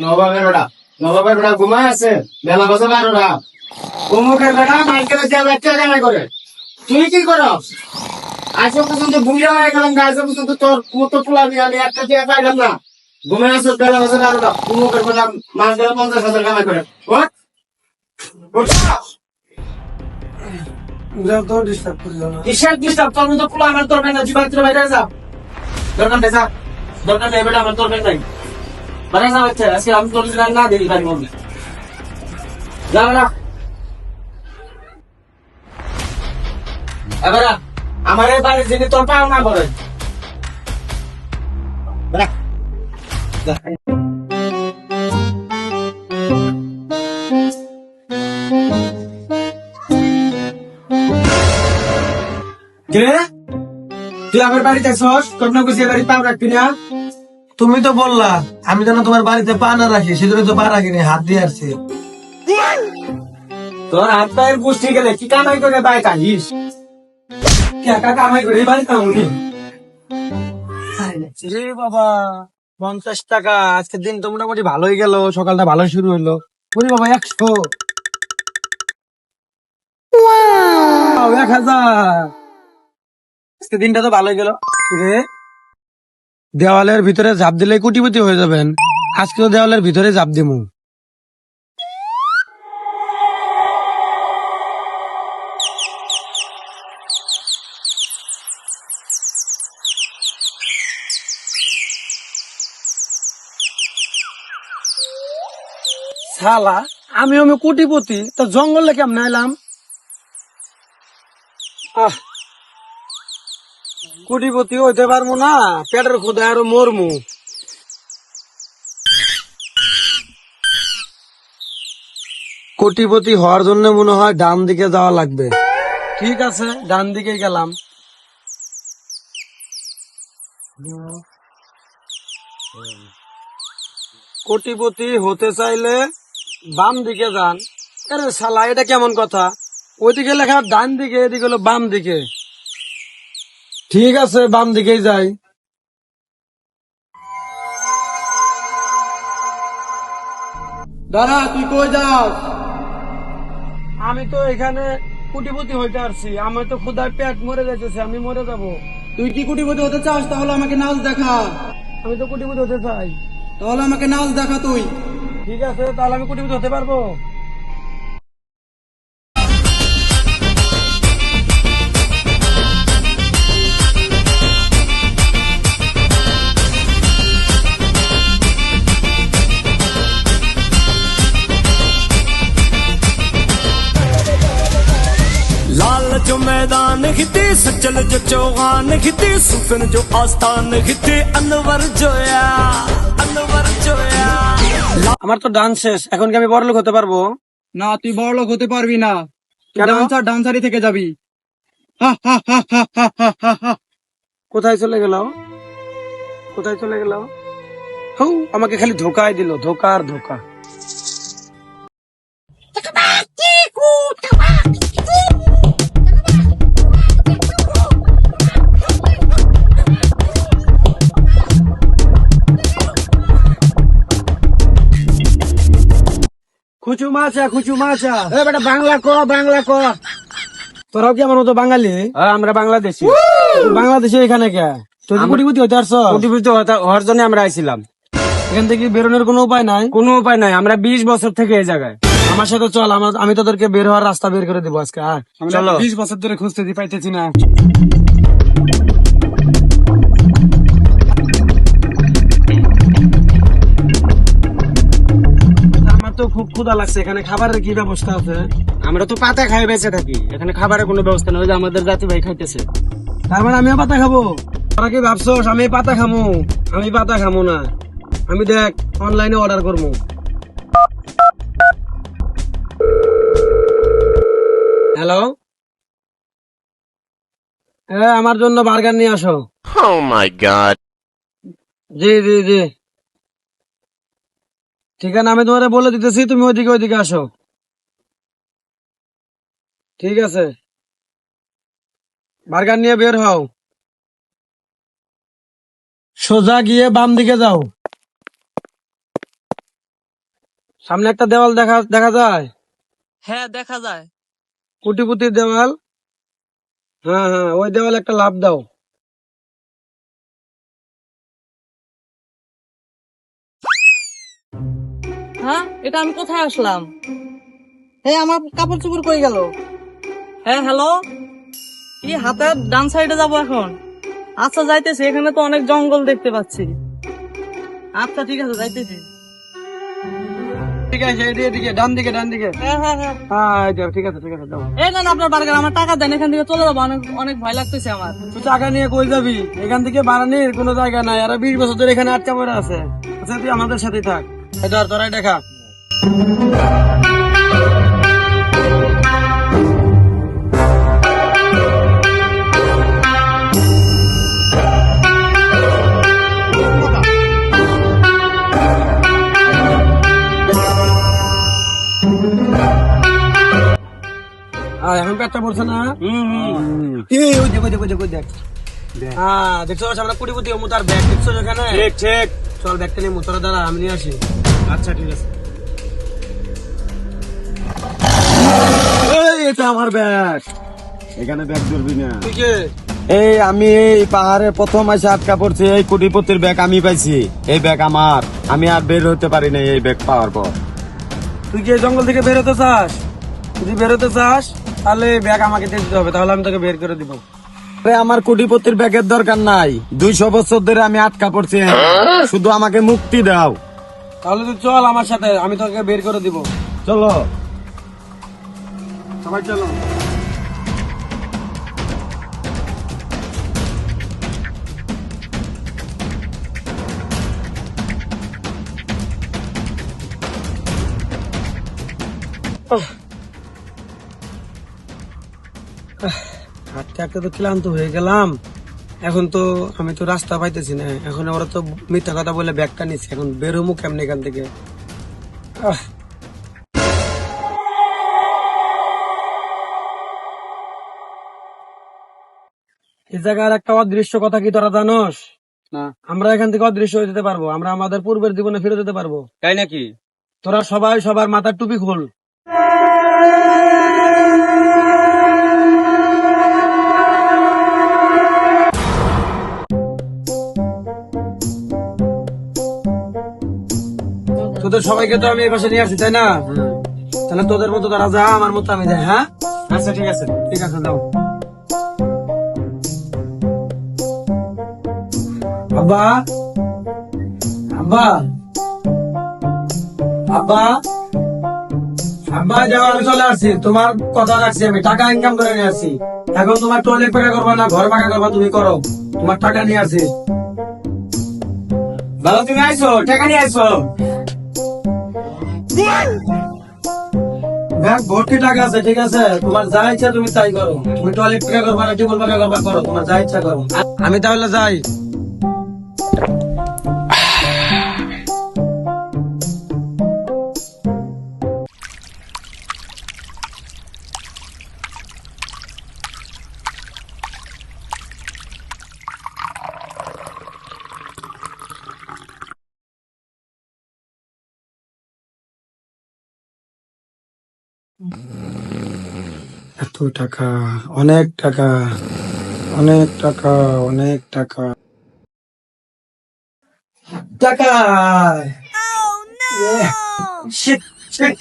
নবাবের বেটা নবাবের বেটা ঘুমায় আছে বেলা বাজে 12টা। অমুকের বেটা মাইকেলে যা বাচ্চা জানাই করে তুই কি করস? আজও পর্যন্ত বুড়া হয়ে গেলাম, আজও পর্যন্ত তোর মতো পোলা নিয়ে আমি একটা দিয়ে পাইলাম না। ঘুমায় আছো বেলা বাজে 12টা, অমুকের বেটা মাস গেলে 50,000 কামাই করে। ওঠ, ওঠ। কিসের ডিস্টার্ব? তোর মতো পোলা আমার দরকার না, জীবন বাইরে যা। দরকার নেই, যা। দরকার নেই বেটা, আমার দরকার নাই। বাইরে যা বাচ্চা, আজকে আমি তোর না দিই বাড়ি মধ্যে। যা বেটা। এবার আমার এই বাড়ির যিনি তোর পাও না করে তুই আমার বাড়িতে আসস, তোর না বুঝিয়ে বাড়ি পাও রাখবি না। তুমি তো বললা আমি যেন তোমার বাড়িতে পা না রাখি, সেজন্য তো পা রাখিনি, হাত দিয়ে আসছি। তোর হাত পায়ের গোষ্ঠী গেলে কি কামাই করে বাড়ি কাহিস? একা কামাই করে বাড়ি কামুনি। রে বাবা, 50 টাকা। আজকের দিন তো মোটামুটি ভালোই গেল, সকালটা ভালো শুরু হইলো। ওরে বাবা, 100, 1000। আজকের দিনটা তো ভালোই গেল। রে, দেওয়ালের ভিতরে ঝাঁপ দিলে কোটিপতি হয়ে যাবেন। আজকে তো দেওয়ালের ভিতরে ঝাঁপ দিমু। শালা, আমি কোটিপতি, তো জঙ্গলে কেমন এলাম? কোটিপতি হইতে পারবো না, পেটের ক্ষুধায় আরো মরমু। কোটিপতি হওয়ার জন্য মনে হয় ডান দিকে যাওয়া লাগবে। ঠিক আছে, ডান দিকে গেলাম। কোটিপতি হতে চাইলে বাম দিকে যান। আরে শালা, এটা কেমন কথা? ওইদিকে লেখা ডান দিকে, এদিকে হলো বাম দিকে। ঠিক আছে, বাম দিকেই যাই। দাদা তুই কই যাস? আমি তো এখানে কোটিপতি হইতে আসছি, আমি তো ক্ষুধায় পেট মরে যাইতেছে, আমি মরে যাব। তুই কি কোটিপতি হতে চাস? তাহলে আমাকে নাচ দেখা। আমি তো কোটিপতি হতে চাই। তাহলে আমাকে নাচ দেখা তুই। ঠিক আছে, তাহলে আমি কোটিপতি হতে পারবো। लाल जो मैदान खिते सचल जो चौहान खिते सुफिन जो आस्थान खिते अनवर जोया अनवर जोया। আমার তো ডান্স শেষ, এখন কি আমি বড়লোক হতে পারবো? না, তুই বড় লোক হতে পারবি না। কেন? ডান্সারই থেকে যাবি। কোথায় চলে গেল? কোথায় চলে গেল? হৌ, আমাকে খালি ধোকায় দিল, ধোকা আর ধোকা। খুচু মাছা, খুচু মাছা। এ বেটা বাংলা ক, বাংলা ক। তোরাও কি আমার মতো বাঙালি? আমরা বাংলাদেশি। বাংলাদেশে এখানে কে? তুই কি কোটিপতি হতে আসছ? কোটিপতি হওয়ার জন্য আমরা আইছিলাম। এখান থেকে বেরোনোর কোনো উপায় নাই? কোনো উপায় নাই, আমরা 20 বছর থেকে এই জায়গায়। আমার সাথে চল, আমি তোদেরকে বের হওয়ার রাস্তা বের করে দেবো আজকে। চলো। 20 বছর ধরে খুঁজতে পাইতেছি না। আমার তো খুব ক্ষুধা লাগছে, এখানে খাবারের কি ব্যবস্থা আছে? আমরা তো পাতা খাই বেঁচে থাকি, এখানে খাবারের কোনো ব্যবস্থা নেই। ওই যে আমাদের জাতি ভাই খাইতেছে। তার মানে আমিও পাতা খাবো? তোরা কি ভাবছোস আমি পাতা খামো? আমি পাতা খামো না, আমি দেখ অনলাইনে অর্ডার করবো। হ্যালো, হ্যাঁ, আমার জন্য বার্গার নিয়ে আসো। Oh my God! জি জি জি, ঠিকানা আমি তোমারে বলে দিতেছি, তুমি ওইদিকে আসো। ঠিক আছে, বার্গার নিয়ে বের হও। সোজা গিয়ে বাম দিকে যাও। সামনে একটা দেওয়াল দেখা দেখা যায়, হ্যাঁ দেখা যায়। কোটিপতির দেওয়াল। হ্যাঁ হ্যাঁ, ওই দেওয়াল একটা লাফ দাও। হ্যাঁ, এটা আমি কোথায় আসলাম? হ্যাঁ, আমার কাপড় চোপড় কই গেল? হ্যাঁ হ্যালো, কি হাতের ডান সাইডে যাবো এখন? আচ্ছা যাইতেছি, এখানে তো অনেক জঙ্গল দেখতে পাচ্ছি। আচ্ছা ঠিক আছে, যাইতেছি। ঠিক আছে, এদিকে ডান দিকে ডান দিকে। হ্যাঁ হ্যাঁ হ্যাঁ। হ্যাঁ এই তো, ঠিক আছে ঠিক আছে, দাও। এই না আপনার বার্গার, আমার টাকা দেন, এখান থেকে চলে যাবো, অনেক অনেক ভয় লাগতেছে আমার। তুই টাকা নিয়ে কই যাবি? এখান থেকে বাড়ানির কোনো জায়গা নাই। আর 20 বছর ধরে এখানে আটকা পড়ে আছে। আচ্ছা তুই আমাদের সাথে থাক। এই ধর, তোরাই দেখা। আর এখন পেটটা পড়ছে না? এই, ওই দেখ, ওই দেখ, ওই দেখ, ওই দেখ। হ্যাঁ, দেখছো আমরা কোটিপতি হবো, তার ব্যাগ দেখছো এখানে? ঠিক ঠিক। চল ব্যাগটা নিয়ে মোতরা দ্বারা আমি নিয়ে আসি। আচ্ছা ঠিক আছে। এই, এটা আমার ব্যাগ। এখানে ব্যাগ ধরবি না। তুই কে? এই আমি এই পাহাড়ে প্রথম এসে আটকা পড়ছি। এই কোটিপতির ব্যাগ আমি পাইছি। এই ব্যাগ আমার। আমি আর বের হতে পারি না এই ব্যাগ পাওয়ার পর। তুই কি এই জঙ্গল থেকে বেরোতে চাস? যদি বেরোতে চাস তাহলে ব্যাগ আমাকে দিয়ে দিতে হবে, তাহলে আমি তোকে বের করে দিব। আরে আমার কোটিপতির ব্যাগের দরকার নাই। 200 বছর ধরে আমি আটকা পড়ছি। শুধু আমাকে মুক্তি দাও। তাহলে তুই চল আমার সাথে, আমি তোকে বের করে দিব। চলো। সবাই চলো। হাঁটতে হাঁটতে তো ক্লান্ত হয়ে গেলাম। এখন তো আমি তো রাস্তা পাইতেছি না। এখন ওরা তো মিথ্যা কথা বলে ব্যাগটা নিচ্ছে। এখন বেরোমু কেমনে এখান থেকে? আহ, এই জায়গার একটা অদৃশ্য কথা কি তোরা জানোস? না। আমরা এখান থেকে অদৃশ্য হয়ে যেতে পারবো। আমরা আমাদের পূর্বের জীবনে ফিরে যেতে পারবো। তাই নাকি? তোরা সবাই সবার মাথার টুপি খোল। তোদের সবাইকে তো আমি এই পাশে নিয়ে আসি, তাই না? তাহলে তোদের মতো তারা যা, আমার মতো আমি যাই। হ্যাঁ আচ্ছা ঠিক আছে। ঠিক আছে, যাও। আব্বা, আব্বা, আব্বা, আব্বা, যাও, আমি চলে আসছি। তোমার কথা রাখছি, আমি টাকা ইনকাম করে নিয়ে আসছি। এখন তোমার টয়লেট পাকা করবা না ঘর পাকা করবা, তুমি করো। তোমার টাকা নিয়ে আসছি। ভালো তুমি আইছো, টাকা নিয়ে আইছো। ব্যাগ ভর্তি টাকা আছে, ঠিক আছে? তোমার যা ইচ্ছা তুমি তাই করো। তুমি টয়লেট পাকা করবা না টিউবওয়েল পাকা করবা, করো। তোমার যা ইচ্ছা করো। আমি তাহলে যাই। এত টাকা, অনেক টাকা, অনেক টাকা, অনেক টাকা, টাকা। Yeah. Shit, shit.